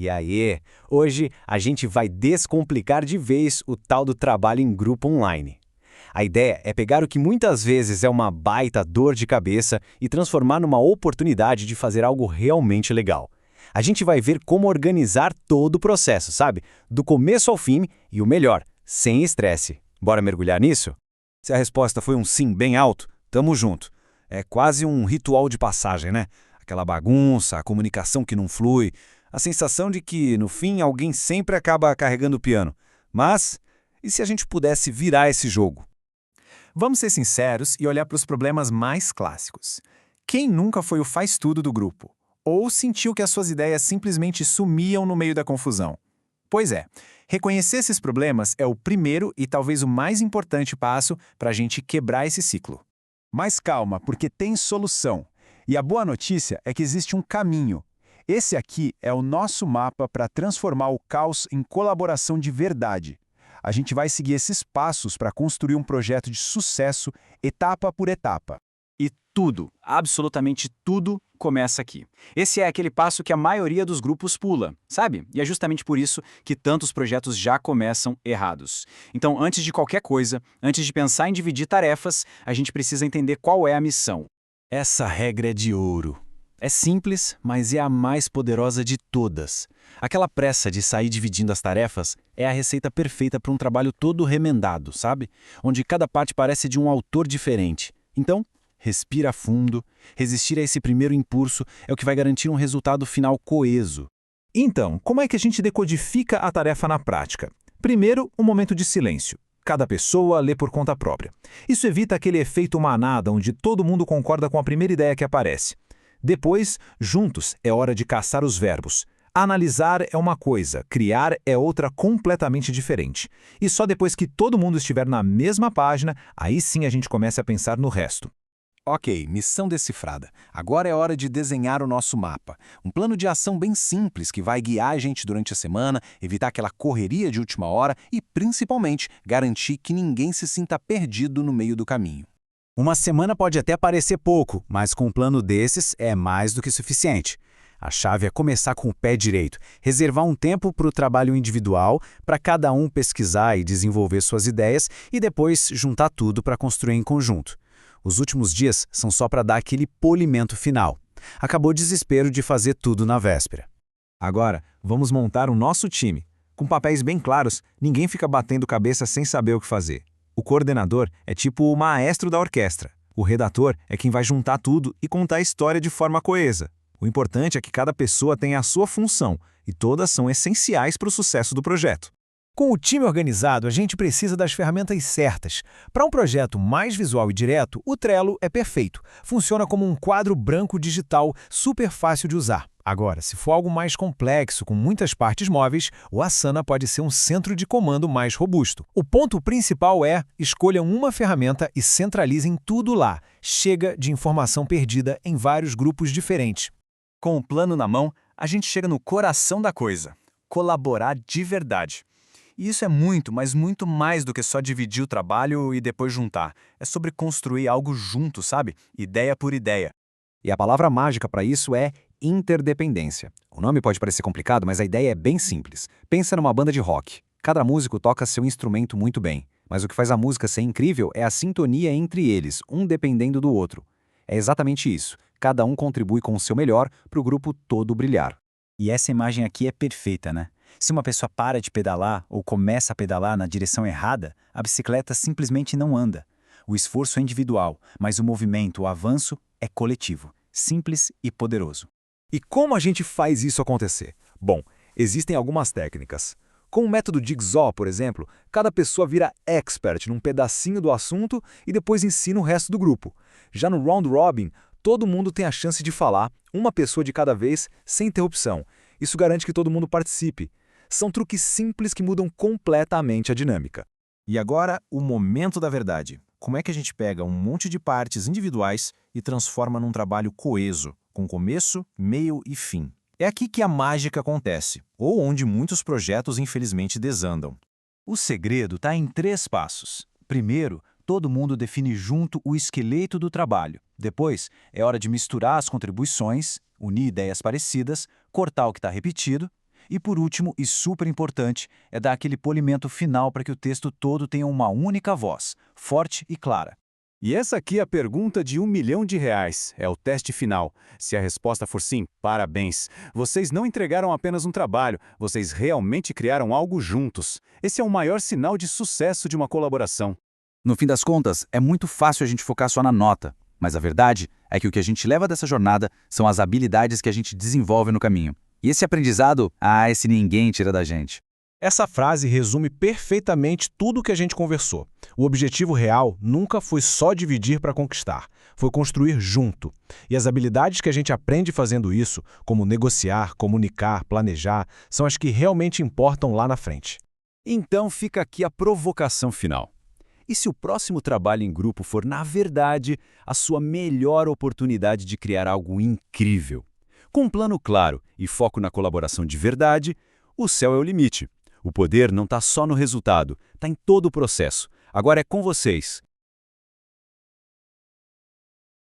E aí, hoje a gente vai descomplicar de vez o tal do trabalho em grupo online. A ideia é pegar o que muitas vezes é uma baita dor de cabeça e transformar numa oportunidade de fazer algo realmente legal. A gente vai ver como organizar todo o processo, sabe? Do começo ao fim e o melhor, sem estresse. Bora mergulhar nisso? Se a resposta foi um sim bem alto, tamo junto. É quase um ritual de passagem, né? Aquela bagunça, a comunicação que não flui, a sensação de que, no fim, alguém sempre acaba carregando o piano. Mas, e se a gente pudesse virar esse jogo? Vamos ser sinceros e olhar para os problemas mais clássicos. Quem nunca foi o faz-tudo do grupo? Ou sentiu que as suas ideias simplesmente sumiam no meio da confusão? Pois é, reconhecer esses problemas é o primeiro e talvez o mais importante passo para a gente quebrar esse ciclo. Mas calma, porque tem solução. E a boa notícia é que existe um caminho. Esse aqui é o nosso mapa para transformar o caos em colaboração de verdade. A gente vai seguir esses passos para construir um projeto de sucesso, etapa por etapa. E tudo, absolutamente tudo, começa aqui. Esse é aquele passo que a maioria dos grupos pula, sabe? E é justamente por isso que tantos projetos já começam errados. Então, antes de qualquer coisa, antes de pensar em dividir tarefas, a gente precisa entender qual é a missão. Essa regra é de ouro. É simples, mas é a mais poderosa de todas. Aquela pressa de sair dividindo as tarefas é a receita perfeita para um trabalho todo remendado, sabe? Onde cada parte parece de um autor diferente. Então, respira fundo. Resistir a esse primeiro impulso é o que vai garantir um resultado final coeso. Então, como é que a gente decodifica a tarefa na prática? Primeiro, um momento de silêncio. Cada pessoa lê por conta própria. Isso evita aquele efeito manada onde todo mundo concorda com a primeira ideia que aparece. Depois, juntos, é hora de caçar os verbos. Analisar é uma coisa, criar é outra completamente diferente. E só depois que todo mundo estiver na mesma página, aí sim a gente começa a pensar no resto. Ok, missão decifrada. Agora é hora de desenhar o nosso mapa. Um plano de ação bem simples que vai guiar a gente durante a semana, evitar aquela correria de última hora e, principalmente, garantir que ninguém se sinta perdido no meio do caminho. Uma semana pode até parecer pouco, mas com um plano desses é mais do que suficiente. A chave é começar com o pé direito, reservar um tempo para o trabalho individual, para cada um pesquisar e desenvolver suas ideias e depois juntar tudo para construir em conjunto. Os últimos dias são só para dar aquele polimento final. Acabou o desespero de fazer tudo na véspera. Agora, vamos montar o nosso time. Com papéis bem claros, ninguém fica batendo cabeça sem saber o que fazer. O coordenador é tipo o maestro da orquestra. O redator é quem vai juntar tudo e contar a história de forma coesa. O importante é que cada pessoa tenha a sua função e todas são essenciais para o sucesso do projeto. Com o time organizado, a gente precisa das ferramentas certas. Para um projeto mais visual e direto, o Trello é perfeito. Funciona como um quadro branco digital, super fácil de usar. Agora, se for algo mais complexo, com muitas partes móveis, o Asana pode ser um centro de comando mais robusto. O ponto principal é: escolham uma ferramenta e centralizem tudo lá. Chega de informação perdida em vários grupos diferentes. Com o plano na mão, a gente chega no coração da coisa: colaborar de verdade. E isso é muito, mas muito mais do que só dividir o trabalho e depois juntar. É sobre construir algo junto, sabe? Ideia por ideia. E a palavra mágica para isso é interdependência. O nome pode parecer complicado, mas a ideia é bem simples. Pensa numa banda de rock. Cada músico toca seu instrumento muito bem, mas o que faz a música ser incrível é a sintonia entre eles, um dependendo do outro. É exatamente isso. Cada um contribui com o seu melhor para o grupo todo brilhar. E essa imagem aqui é perfeita, né? Se uma pessoa para de pedalar ou começa a pedalar na direção errada, a bicicleta simplesmente não anda. O esforço é individual, mas o movimento, o avanço, é coletivo, simples e poderoso. E como a gente faz isso acontecer? Bom, existem algumas técnicas. Com o método Jigsaw, por exemplo, cada pessoa vira expert num pedacinho do assunto e depois ensina o resto do grupo. Já no Round Robin, todo mundo tem a chance de falar, uma pessoa de cada vez, sem interrupção. Isso garante que todo mundo participe. São truques simples que mudam completamente a dinâmica. E agora, o momento da verdade. Como é que a gente pega um monte de partes individuais e transforma num trabalho coeso, com começo, meio e fim? É aqui que a mágica acontece, ou onde muitos projetos infelizmente desandam. O segredo está em 3 passos. Primeiro, todo mundo define junto o esqueleto do trabalho. Depois, é hora de misturar as contribuições, unir ideias parecidas, cortar o que está repetido. E por último, e super importante, é dar aquele polimento final para que o texto todo tenha uma única voz, forte e clara. E essa aqui é a pergunta de R$1 milhão. É o teste final. Se a resposta for sim, parabéns. Vocês não entregaram apenas um trabalho, vocês realmente criaram algo juntos. Esse é o maior sinal de sucesso de uma colaboração. No fim das contas, é muito fácil a gente focar só na nota, mas a verdade é que o que a gente leva dessa jornada são as habilidades que a gente desenvolve no caminho. E esse aprendizado, esse ninguém tira da gente. Essa frase resume perfeitamente tudo o que a gente conversou. O objetivo real nunca foi só dividir para conquistar, foi construir junto. E as habilidades que a gente aprende fazendo isso, como negociar, comunicar, planejar, são as que realmente importam lá na frente. Então fica aqui a provocação final. E se o próximo trabalho em grupo for, na verdade, a sua melhor oportunidade de criar algo incrível? Com um plano claro e foco na colaboração de verdade, o céu é o limite. O poder não está só no resultado, está em todo o processo. Agora é com vocês.